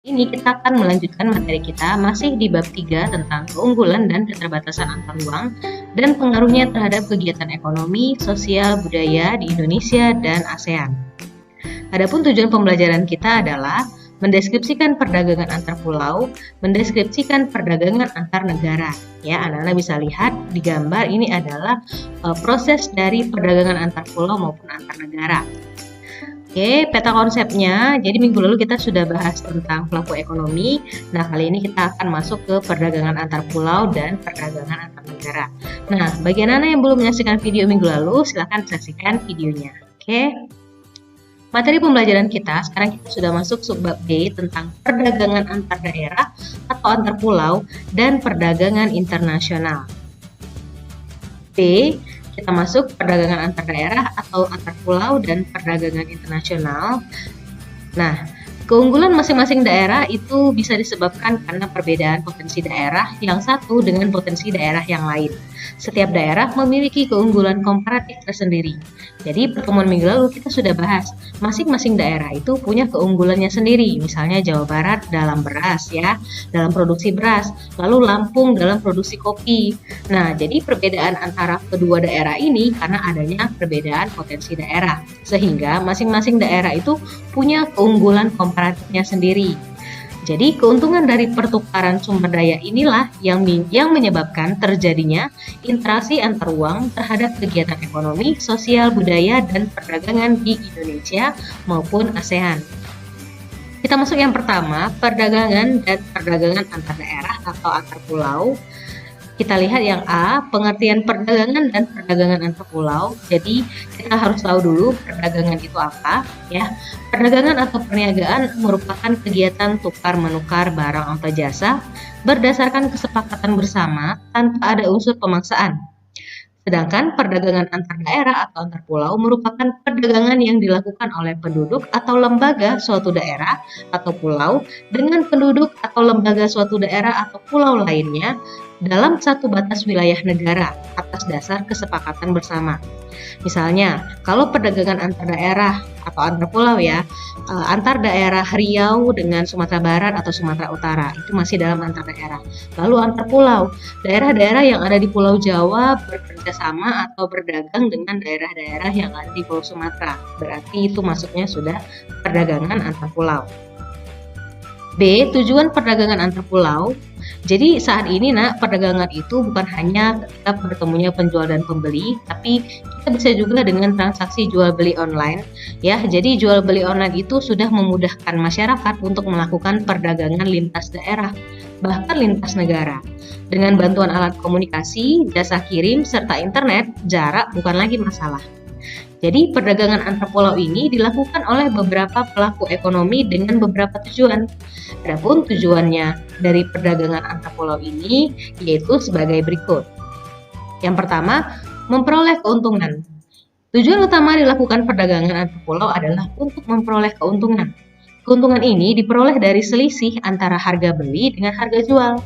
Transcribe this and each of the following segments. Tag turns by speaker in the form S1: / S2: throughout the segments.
S1: Ini kita akan melanjutkan materi kita masih di bab 3 tentang keunggulan dan keterbatasan antar ruang dan pengaruhnya terhadap kegiatan ekonomi, sosial, budaya di Indonesia dan ASEAN. Adapun tujuan pembelajaran kita adalah mendeskripsikan perdagangan antar pulau, mendeskripsikan perdagangan antar negara. Ya, anak-anak bisa lihat di gambar ini adalah proses dari perdagangan antar pulau maupun antar negara. Oke, peta konsepnya. Jadi minggu lalu kita sudah bahas tentang pelaku ekonomi. Nah, kali ini kita akan masuk ke perdagangan antar pulau dan perdagangan antar negara. Nah, bagi anak-anak yang belum menyaksikan video minggu lalu, silahkan saksikan videonya. Oke. Materi pembelajaran kita, sekarang kita sudah masuk subbab B tentang perdagangan antar daerah atau antar pulau dan perdagangan internasional. B, kita masuk perdagangan antar daerah atau antar pulau dan perdagangan internasional. Nah, keunggulan masing-masing daerah itu bisa disebabkan karena perbedaan potensi daerah yang satu dengan potensi daerah yang lain. Setiap daerah memiliki keunggulan komparatif tersendiri. Jadi pertemuan minggu lalu kita sudah bahas, masing-masing daerah itu punya keunggulannya sendiri. Misalnya Jawa Barat dalam beras ya, dalam produksi beras, lalu Lampung dalam produksi kopi. Nah, jadi perbedaan antara kedua daerah ini karena adanya perbedaan potensi daerah. Sehingga masing-masing daerah itu punya keunggulan komparatifnya sendiri. Jadi keuntungan dari pertukaran sumber daya inilah yang menyebabkan terjadinya interaksi antar uang terhadap kegiatan ekonomi, sosial, budaya, dan perdagangan di Indonesia maupun ASEAN. Kita masuk yang pertama, perdagangan dan perdagangan antar daerah atau antar pulau. Kita lihat yang A, pengertian perdagangan dan perdagangan antar pulau. Jadi kita harus tahu dulu perdagangan itu apa ya. Perdagangan atau perniagaan merupakan kegiatan tukar-menukar barang atau jasa berdasarkan kesepakatan bersama tanpa ada unsur pemaksaan. Sedangkan perdagangan antar daerah atau antar pulau merupakan perdagangan yang dilakukan oleh penduduk atau lembaga suatu daerah atau pulau dengan penduduk atau lembaga suatu daerah atau pulau lainnya dalam satu batas wilayah negara atas dasar kesepakatan bersama. Misalnya, kalau perdagangan antar daerah atau antar pulau ya, antar daerah Riau dengan Sumatera Barat atau Sumatera Utara, itu masih dalam antar daerah. Lalu antar pulau, daerah-daerah yang ada di Pulau Jawa bekerja sama atau berdagang dengan daerah-daerah yang ada di Pulau Sumatera. Berarti itu masuknya sudah perdagangan antar pulau. B. Tujuan perdagangan antar pulau. Jadi saat ini perdagangan itu bukan hanya ketika bertemunya penjual dan pembeli, tapi kita bisa juga dengan transaksi jual beli online ya. Jadi jual beli online itu sudah memudahkan masyarakat untuk melakukan perdagangan lintas daerah, bahkan lintas negara. Dengan bantuan alat komunikasi, jasa kirim, serta internet, jarak bukan lagi masalah. Jadi perdagangan antar pulau ini dilakukan oleh beberapa pelaku ekonomi dengan beberapa tujuan. Adapun tujuannya dari perdagangan antar pulau ini yaitu sebagai berikut. Yang pertama, memperoleh keuntungan. Tujuan utama dilakukan perdagangan antar pulau adalah untuk memperoleh keuntungan. Keuntungan ini diperoleh dari selisih antara harga beli dengan harga jual.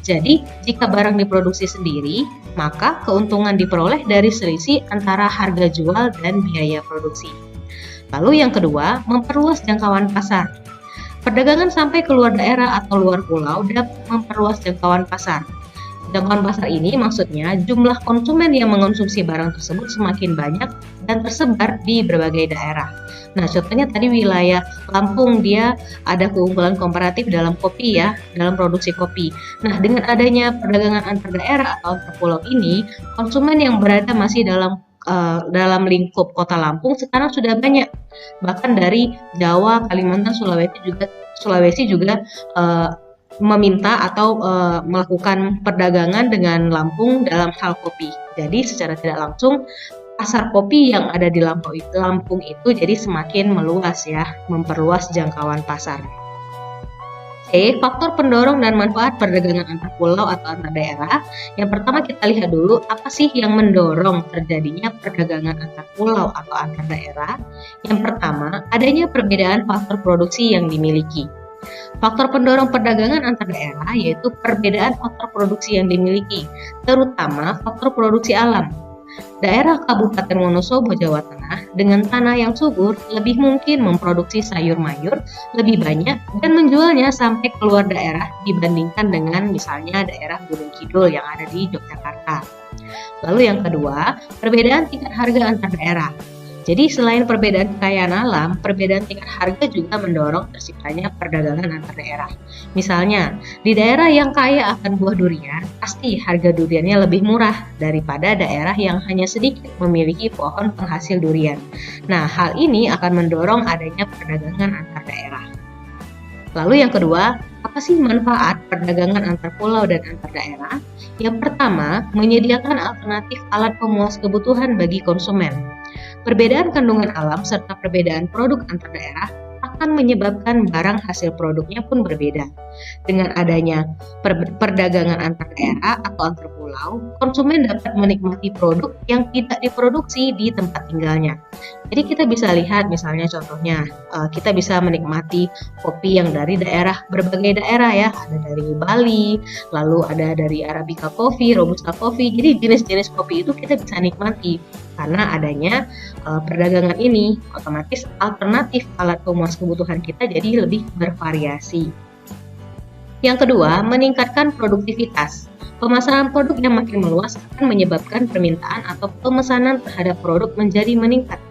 S1: Jadi, jika barang diproduksi sendiri, maka keuntungan diperoleh dari selisih antara harga jual dan biaya produksi. Lalu yang kedua, memperluas jangkauan pasar. Perdagangan sampai ke luar daerah atau luar pulau dapat memperluas jangkauan pasar. Jangkauan pasar ini maksudnya jumlah konsumen yang mengonsumsi barang tersebut semakin banyak dan tersebar di berbagai daerah. Nah, contohnya tadi wilayah Lampung dia ada keunggulan komparatif dalam kopi ya, dalam produksi kopi. Nah, dengan adanya perdagangan antar daerah atau antar pulau ini, konsumen yang berada masih dalam lingkup kota Lampung sekarang sudah banyak. Bahkan dari Jawa, Kalimantan, Sulawesi juga meminta atau melakukan perdagangan dengan Lampung dalam hal kopi. Jadi secara tidak langsung pasar kopi yang ada di Lampung itu jadi semakin meluas ya, memperluas jangkauan pasar. C. Faktor pendorong dan manfaat perdagangan antar pulau atau antar daerah. Yang pertama kita lihat dulu apa sih yang mendorong terjadinya perdagangan antar pulau atau antar daerah. Yang pertama, adanya perbedaan faktor produksi yang dimiliki. Faktor pendorong perdagangan antar daerah yaitu perbedaan faktor produksi yang dimiliki, terutama faktor produksi alam. Daerah Kabupaten Wonosobo, Jawa Tengah, dengan tanah yang subur lebih mungkin memproduksi sayur mayur lebih banyak dan menjualnya sampai keluar daerah dibandingkan dengan misalnya daerah Gunung Kidul yang ada di Yogyakarta. Lalu yang kedua, perbedaan tingkat harga antar daerah. Jadi selain perbedaan kekayaan alam, perbedaan tingkat harga juga mendorong terciptanya perdagangan antar daerah. Misalnya, di daerah yang kaya akan buah durian, pasti harga duriannya lebih murah daripada daerah yang hanya sedikit memiliki pohon penghasil durian. Nah, hal ini akan mendorong adanya perdagangan antar daerah. Lalu yang kedua, apa sih manfaat perdagangan antar pulau dan antar daerah? Yang pertama, menyediakan alternatif alat pemuas kebutuhan bagi konsumen. Perbedaan kandungan alam serta perbedaan produk antar daerah akan menyebabkan barang hasil produknya pun berbeda. Dengan adanya perdagangan antar daerah atau antar pulau, konsumen dapat menikmati produk yang tidak diproduksi di tempat tinggalnya. Jadi kita bisa lihat misalnya contohnya, kita bisa menikmati kopi yang dari berbagai daerah ya, ada dari Bali, lalu ada dari Arabica Coffee, Robusta Coffee. Jadi jenis-jenis kopi itu kita bisa nikmati karena adanya perdagangan ini, otomatis alternatif alat pemuas kebutuhan kita jadi lebih bervariasi. Yang kedua, meningkatkan produktivitas. Pemasaran produk yang makin meluas akan menyebabkan permintaan atau pemesanan terhadap produk menjadi meningkat.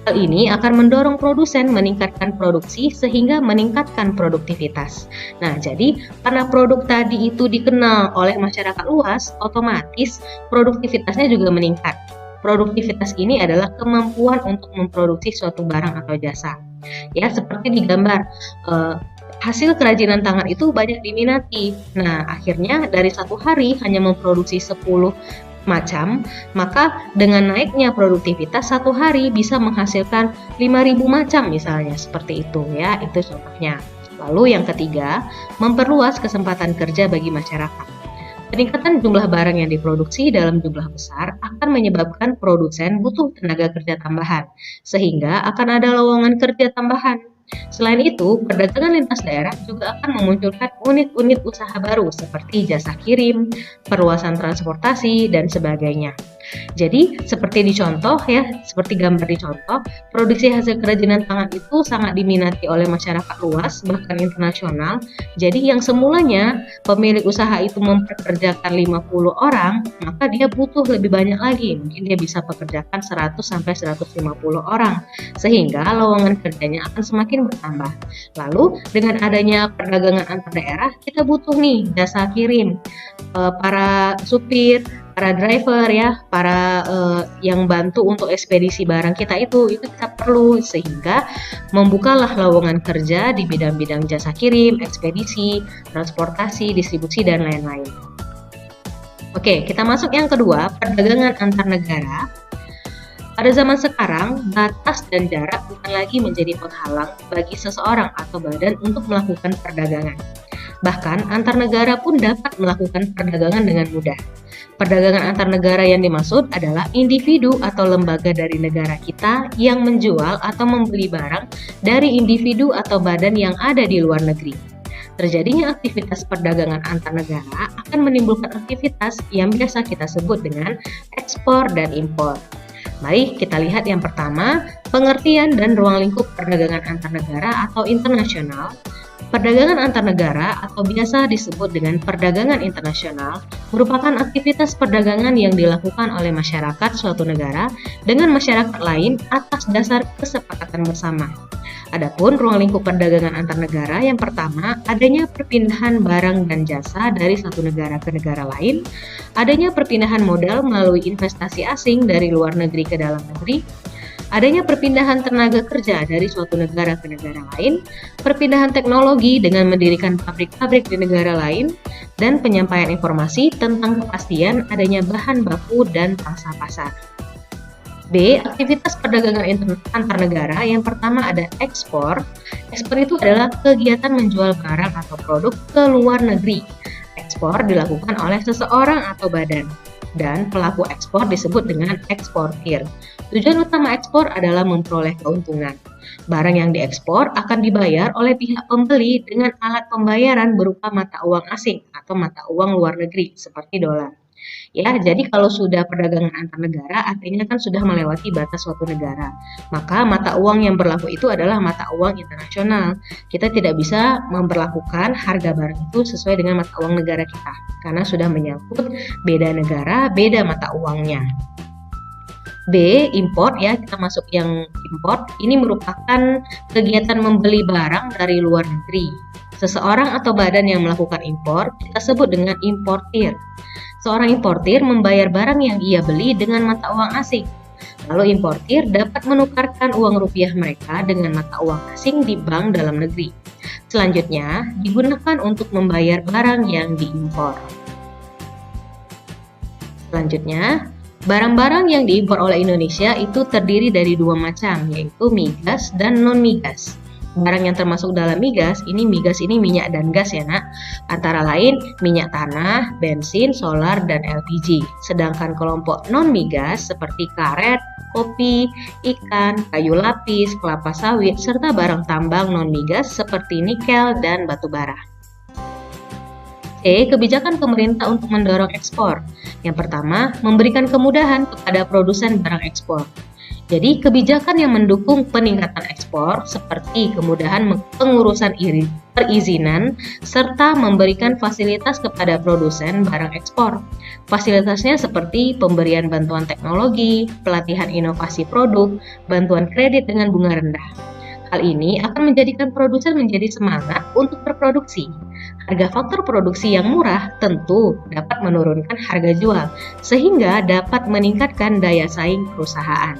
S1: Hal ini akan mendorong produsen meningkatkan produksi sehingga meningkatkan produktivitas. Nah, jadi karena produk tadi itu dikenal oleh masyarakat luas, otomatis produktivitasnya juga meningkat. Produktivitas ini adalah kemampuan untuk memproduksi suatu barang atau jasa. Ya, seperti di gambar, hasil kerajinan tangan itu banyak diminati. Nah, akhirnya dari satu hari hanya memproduksi 10 macam, maka dengan naiknya produktivitas satu hari bisa menghasilkan 5.000 macam misalnya, seperti itu ya, itu contohnya. Lalu yang ketiga, memperluas kesempatan kerja bagi masyarakat. Peningkatan jumlah barang yang diproduksi dalam jumlah besar akan menyebabkan produsen butuh tenaga kerja tambahan, sehingga akan ada lowongan kerja tambahan. Selain itu, perdagangan lintas daerah juga akan memunculkan unit-unit usaha baru seperti jasa kirim, perluasan transportasi, dan sebagainya. Jadi, seperti dicontoh ya, seperti gambar dicontoh, produksi hasil kerajinan tangan itu sangat diminati oleh masyarakat luas, bahkan internasional. Jadi, yang semulanya pemilik usaha itu mempekerjakan 50 orang, maka dia butuh lebih banyak lagi. Mungkin dia bisa pekerjakan 100 sampai 150 orang, sehingga lowongan kerjanya akan semakin bertambah. Lalu, dengan adanya perdagangan antar daerah, kita butuh nih jasa kirim, para supir, para driver ya, para yang bantu untuk ekspedisi barang kita itu kita perlu, sehingga membukalah lowongan kerja di bidang-bidang jasa kirim, ekspedisi, transportasi, distribusi, dan lain-lain. Oke, kita masuk yang kedua, perdagangan antar negara. Pada zaman sekarang, batas dan jarak bukan lagi menjadi penghalang bagi seseorang atau badan untuk melakukan perdagangan. Bahkan, antar negara pun dapat melakukan perdagangan dengan mudah. Perdagangan antar negara yang dimaksud adalah individu atau lembaga dari negara kita yang menjual atau membeli barang dari individu atau badan yang ada di luar negeri. Terjadinya aktivitas perdagangan antar negara akan menimbulkan aktivitas yang biasa kita sebut dengan ekspor dan impor. Mari kita lihat yang pertama, pengertian dan ruang lingkup perdagangan antar negara atau internasional. Perdagangan antar negara atau biasa disebut dengan perdagangan internasional merupakan aktivitas perdagangan yang dilakukan oleh masyarakat suatu negara dengan masyarakat lain atas dasar kesepakatan bersama. Adapun ruang lingkup perdagangan antar negara yang pertama, adanya perpindahan barang dan jasa dari satu negara ke negara lain, adanya perpindahan modal melalui investasi asing dari luar negeri ke dalam negeri, adanya perpindahan tenaga kerja dari suatu negara ke negara lain, perpindahan teknologi dengan mendirikan pabrik-pabrik di negara lain, dan penyampaian informasi tentang kepastian adanya bahan baku dan pangsa pasar. B. Aktivitas perdagangan antar negara. Yang pertama ada ekspor. Ekspor itu adalah kegiatan menjual barang atau produk ke luar negeri. Ekspor dilakukan oleh seseorang atau badan, dan pelaku ekspor disebut dengan eksportir. Tujuan utama ekspor adalah memperoleh keuntungan. Barang yang diekspor akan dibayar oleh pihak pembeli dengan alat pembayaran berupa mata uang asing atau mata uang luar negeri seperti dolar. Ya, jadi kalau sudah perdagangan antar negara, artinya kan sudah melewati batas suatu negara. Maka mata uang yang berlaku itu adalah mata uang internasional. Kita tidak bisa memperlakukan harga barang itu sesuai dengan mata uang negara kita, karena sudah menyangkut beda negara, beda mata uangnya. B. Import, ya, kita masuk yang import. Ini merupakan kegiatan membeli barang dari luar negeri. Seseorang atau badan yang melakukan impor kita sebut dengan importir. Seorang importir membayar barang yang ia beli dengan mata uang asing. Lalu importir dapat menukarkan uang rupiah mereka dengan mata uang asing di bank dalam negeri. Selanjutnya, digunakan untuk membayar barang yang diimpor. Selanjutnya, barang-barang yang diimpor oleh Indonesia itu terdiri dari dua macam, yaitu migas dan non-migas. Barang yang termasuk dalam migas ini minyak dan gas ya nak, antara lain minyak tanah, bensin, solar, dan LPG. Sedangkan kelompok non-migas seperti karet, kopi, ikan, kayu lapis, kelapa sawit, serta barang tambang non-migas seperti nikel dan batu bara. C. Kebijakan pemerintah untuk mendorong ekspor. Yang pertama, memberikan kemudahan kepada produsen barang ekspor. Jadi, kebijakan yang mendukung peningkatan ekspor seperti kemudahan pengurusan perizinan serta memberikan fasilitas kepada produsen barang ekspor. Fasilitasnya seperti pemberian bantuan teknologi, pelatihan inovasi produk, bantuan kredit dengan bunga rendah. Hal ini akan menjadikan produsen menjadi semangat untuk berproduksi. Harga faktor produksi yang murah tentu dapat menurunkan harga jual, sehingga dapat meningkatkan daya saing perusahaan.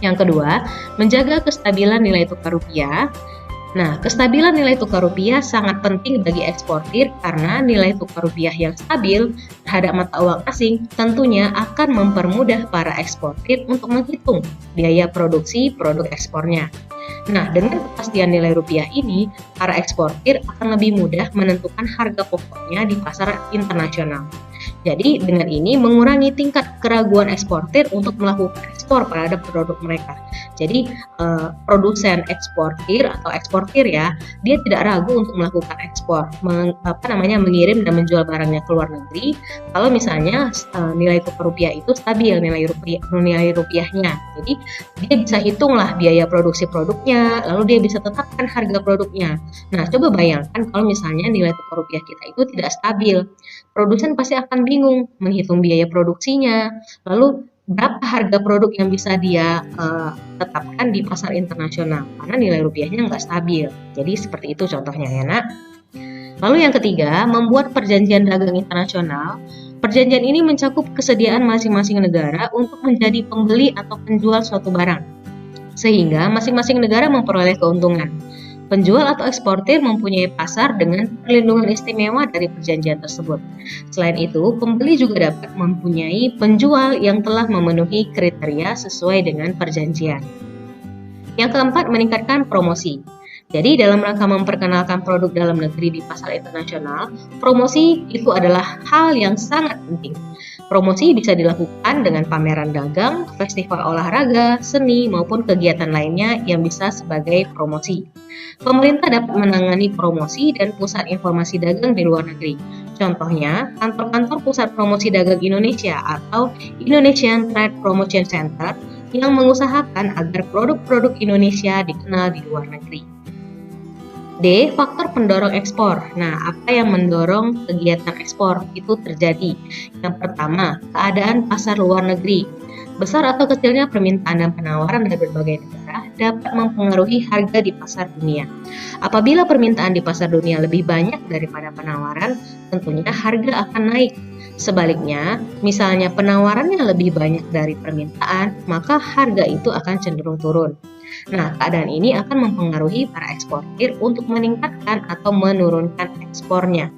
S1: Yang kedua, menjaga kestabilan nilai tukar rupiah. Nah, kestabilan nilai tukar rupiah sangat penting bagi eksportir karena nilai tukar rupiah yang stabil terhadap mata uang asing tentunya akan mempermudah para eksportir untuk menghitung biaya produksi produk ekspornya. Nah, dengan kepastian nilai rupiah ini, para eksportir akan lebih mudah menentukan harga pokoknya di pasar internasional. Jadi, dengan ini mengurangi tingkat keraguan eksportir untuk melakukan ekspor terhadap produk mereka. Jadi, produsen eksportir atau eksportir ya, dia tidak ragu untuk melakukan ekspor, mengirim dan menjual barangnya ke luar negeri. Kalau misalnya nilai tukar rupiah itu stabil, nilai rupiahnya. Jadi, dia bisa hitunglah biaya produksi produknya, lalu dia bisa tetapkan harga produknya. Nah, coba bayangkan kalau misalnya nilai tukar rupiah kita itu tidak stabil. Produsen pasti akan bingung menghitung biaya produksinya, lalu berapa harga produk yang bisa dia tetapkan di pasar internasional karena nilai rupiahnya nggak stabil. Jadi seperti itu contohnya ya nak. Lalu yang ketiga, membuat perjanjian dagang internasional. Perjanjian ini mencakup kesediaan masing-masing negara untuk menjadi pembeli atau penjual suatu barang, sehingga masing-masing negara memperoleh keuntungan. Penjual atau eksportir mempunyai pasar dengan perlindungan istimewa dari perjanjian tersebut. Selain itu, pembeli juga dapat mempunyai penjual yang telah memenuhi kriteria sesuai dengan perjanjian. Yang keempat, meningkatkan promosi. Jadi, dalam rangka memperkenalkan produk dalam negeri di pasar internasional, promosi itu adalah hal yang sangat penting. Promosi bisa dilakukan dengan pameran dagang, festival olahraga, seni, maupun kegiatan lainnya yang bisa sebagai promosi. Pemerintah dapat menangani promosi dan pusat informasi dagang di luar negeri. Contohnya, kantor-kantor pusat promosi dagang Indonesia atau Indonesian Trade Promotion Center yang mengusahakan agar produk-produk Indonesia dikenal di luar negeri. D. Faktor pendorong ekspor. Nah, apa yang mendorong kegiatan ekspor itu terjadi? Yang pertama, keadaan pasar luar negeri. Besar atau kecilnya permintaan dan penawaran dari berbagai negara dapat mempengaruhi harga di pasar dunia. Apabila permintaan di pasar dunia lebih banyak daripada penawaran, tentunya harga akan naik. Sebaliknya, misalnya penawarannya lebih banyak dari permintaan, maka harga itu akan cenderung turun. Nah, keadaan ini akan mempengaruhi para eksportir untuk meningkatkan atau menurunkan ekspornya.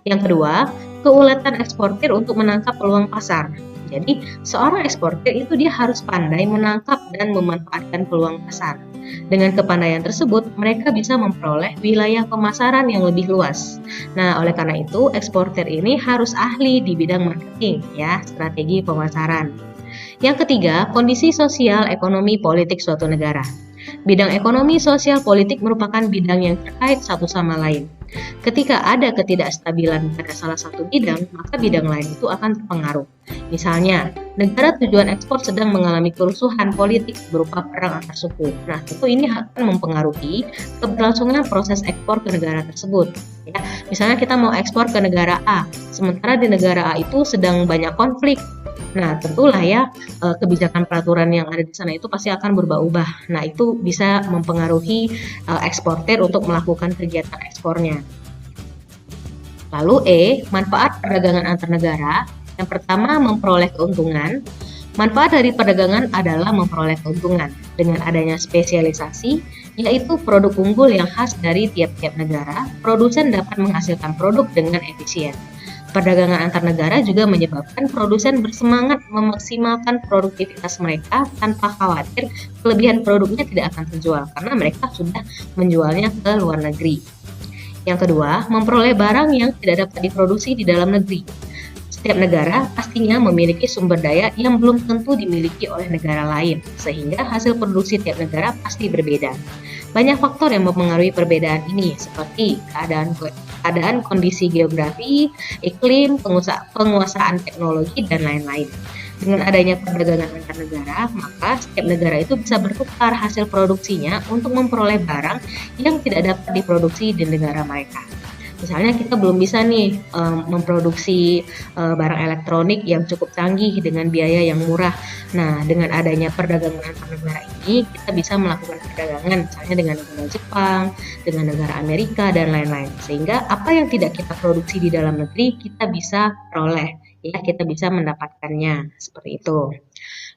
S1: Yang kedua, keuletan eksportir untuk menangkap peluang pasar. Jadi, seorang eksportir itu dia harus pandai menangkap dan memanfaatkan peluang pasar. Dengan kepandaian tersebut, mereka bisa memperoleh wilayah pemasaran yang lebih luas. Nah, oleh karena itu, eksportir ini harus ahli di bidang marketing, ya, strategi pemasaran. Yang ketiga, kondisi sosial, ekonomi, politik suatu negara. Bidang ekonomi, sosial, politik merupakan bidang yang terkait satu sama lain. Ketika ada ketidakstabilan pada salah satu bidang, maka bidang lain itu akan terpengaruh. Misalnya, negara tujuan ekspor sedang mengalami kerusuhan politik berupa perang antar suku. Nah, tentu ini akan mempengaruhi keberlangsungan proses ekspor ke negara tersebut. Ya, misalnya kita mau ekspor ke negara A, sementara di negara A itu sedang banyak konflik. Nah, tentulah ya kebijakan peraturan yang ada di sana itu pasti akan berubah-ubah. Nah, itu bisa mempengaruhi eksportir untuk melakukan kegiatan ekspornya. Lalu manfaat perdagangan antar negara. Yang pertama, memperoleh keuntungan. Manfaat dari perdagangan adalah memperoleh keuntungan dengan adanya spesialisasi, yaitu produk unggul yang khas dari tiap-tiap negara. Produsen dapat menghasilkan produk dengan efisien. Perdagangan antar negara juga menyebabkan produsen bersemangat memaksimalkan produktivitas mereka tanpa khawatir kelebihan produknya tidak akan terjual karena mereka sudah menjualnya ke luar negeri. Yang kedua, memperoleh barang yang tidak dapat diproduksi di dalam negeri. Setiap negara pastinya memiliki sumber daya yang belum tentu dimiliki oleh negara lain, sehingga hasil produksi tiap negara pasti berbeda. Banyak faktor yang mempengaruhi perbedaan ini, seperti keadaan kondisi geografi, iklim, penguasaan teknologi, dan lain-lain. Dengan adanya perdagangan antar negara, maka setiap negara itu bisa bertukar hasil produksinya untuk memperoleh barang yang tidak dapat diproduksi di negara mereka. Misalnya kita belum bisa nih memproduksi barang elektronik yang cukup canggih dengan biaya yang murah. Nah, dengan adanya perdagangan antar negara ini, kita bisa melakukan perdagangan misalnya dengan negara Jepang, dengan negara Amerika, dan lain-lain. Sehingga apa yang tidak kita produksi di dalam negeri, kita bisa peroleh. Ya, kita bisa mendapatkannya seperti itu.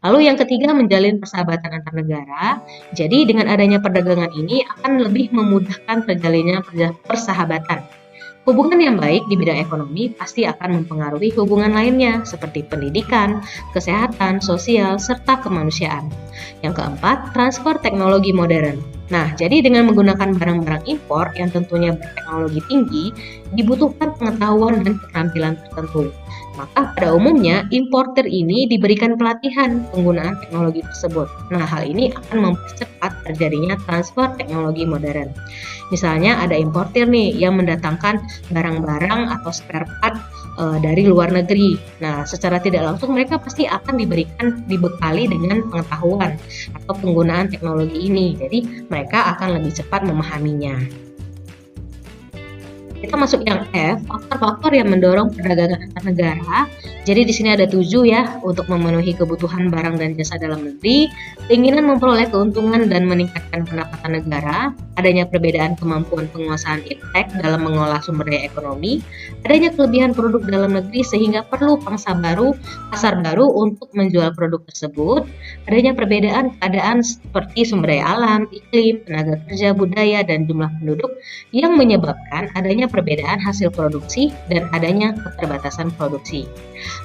S1: Lalu yang ketiga, menjalin persahabatan antar negara. Jadi dengan adanya perdagangan ini akan lebih memudahkan terjalinnya persahabatan. Hubungan yang baik di bidang ekonomi pasti akan mempengaruhi hubungan lainnya seperti pendidikan, kesehatan, sosial, serta kemanusiaan. Yang keempat, transfer teknologi modern. Nah, jadi dengan menggunakan barang-barang impor yang tentunya berteknologi tinggi, dibutuhkan pengetahuan dan keterampilan tertentu. Maka pada umumnya importer ini diberikan pelatihan penggunaan teknologi tersebut. Nah, hal ini akan mempercepat terjadinya transfer teknologi modern. Misalnya ada importer nih yang mendatangkan barang-barang atau spare part dari luar negeri. Nah, secara tidak langsung mereka pasti akan dibekali dengan pengetahuan atau penggunaan teknologi ini. Jadi mereka akan lebih cepat memahaminya. Kita masuk yang F, faktor-faktor yang mendorong perdagangan antar negara. Jadi di sini ada 7 ya, untuk memenuhi kebutuhan barang dan jasa dalam negeri, keinginan memperoleh keuntungan dan meningkatkan pendapatan negara, adanya perbedaan kemampuan penguasaan iptek dalam mengolah sumber daya ekonomi, adanya kelebihan produk dalam negeri sehingga perlu pangsa baru, pasar baru untuk menjual produk tersebut, adanya perbedaan keadaan seperti sumber daya alam, iklim, tenaga kerja, budaya, dan jumlah penduduk yang menyebabkan adanya perbedaan hasil produksi dan adanya keterbatasan produksi.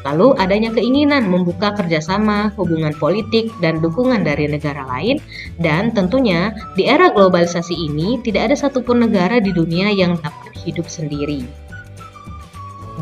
S1: Lalu adanya keinginan membuka kerjasama, hubungan politik, dan dukungan dari negara lain, dan tentunya di era globalisasi ini tidak ada satupun negara di dunia yang dapat hidup sendiri.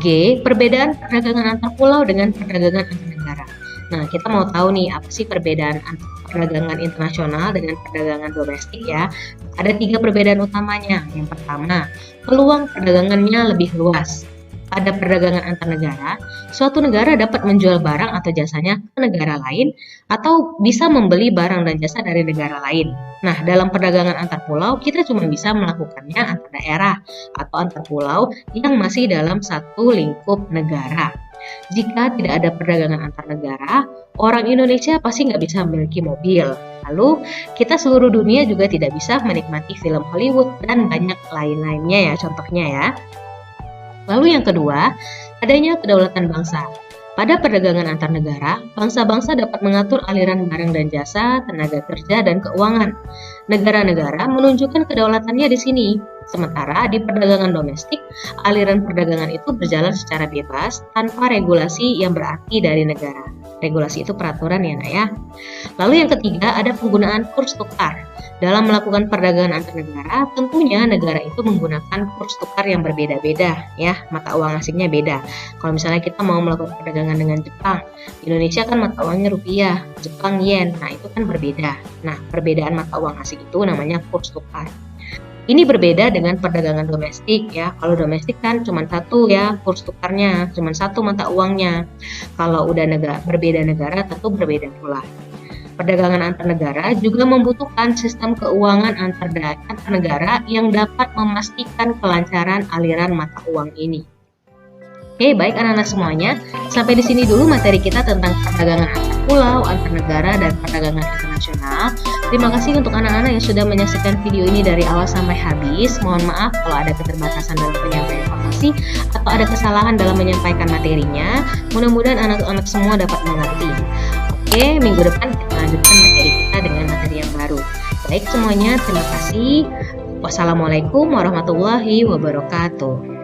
S1: G. Perbedaan perdagangan antar pulau dengan perdagangan antar negara. Nah, kita mau tahu nih apa sih perbedaan antara perdagangan internasional dengan perdagangan domestik ya. Ada 3 perbedaan utamanya. Yang pertama, peluang perdagangannya lebih luas. Pada perdagangan antar negara, suatu negara dapat menjual barang atau jasanya ke negara lain atau bisa membeli barang dan jasa dari negara lain. Nah, dalam perdagangan antar pulau, kita cuma bisa melakukannya antar daerah atau antar pulau yang masih dalam satu lingkup negara. Jika tidak ada perdagangan antar negara, orang Indonesia pasti nggak bisa memiliki mobil. Lalu, kita seluruh dunia juga tidak bisa menikmati film Hollywood dan banyak lain-lainnya ya, contohnya ya. Lalu yang kedua, adanya kedaulatan bangsa. Pada perdagangan antar negara, bangsa-bangsa dapat mengatur aliran barang dan jasa, tenaga kerja, dan keuangan. Negara-negara menunjukkan kedaulatannya di sini. Sementara di perdagangan domestik, aliran perdagangan itu berjalan secara bebas tanpa regulasi yang berarti dari negara. Regulasi itu peraturan ya, Nak ya. Lalu yang ketiga, ada penggunaan kurs tukar. Dalam melakukan perdagangan antar negara, tentunya negara itu menggunakan kurs tukar yang berbeda-beda ya, mata uang asingnya beda. Kalau misalnya kita mau melakukan perdagangan dengan Jepang, Indonesia kan mata uangnya rupiah, Jepang yen, nah itu kan berbeda. Nah, perbedaan mata uang asing itu namanya kurs tukar. Ini berbeda dengan perdagangan domestik ya. Kalau domestik kan cuma satu ya kurs tukarnya, cuma satu mata uangnya. Kalau udah berbeda negara tentu berbeda pula. Perdagangan antar negara juga membutuhkan sistem keuangan antar negara yang dapat memastikan kelancaran aliran mata uang ini. Oke, baik anak-anak semuanya. Sampai di sini dulu materi kita tentang perdagangan antar pulau, antar negara, dan perdagangan internasional. Terima kasih untuk anak-anak yang sudah menyaksikan video ini dari awal sampai habis. Mohon maaf kalau ada keterbatasan dalam penyampaian informasi atau ada kesalahan dalam menyampaikan materinya. Mudah-mudahan anak-anak semua dapat mengerti. Oke, minggu depan kita lanjutkan materi kita dengan materi yang baru. Baik semuanya, terima kasih. Wassalamualaikum warahmatullahi wabarakatuh.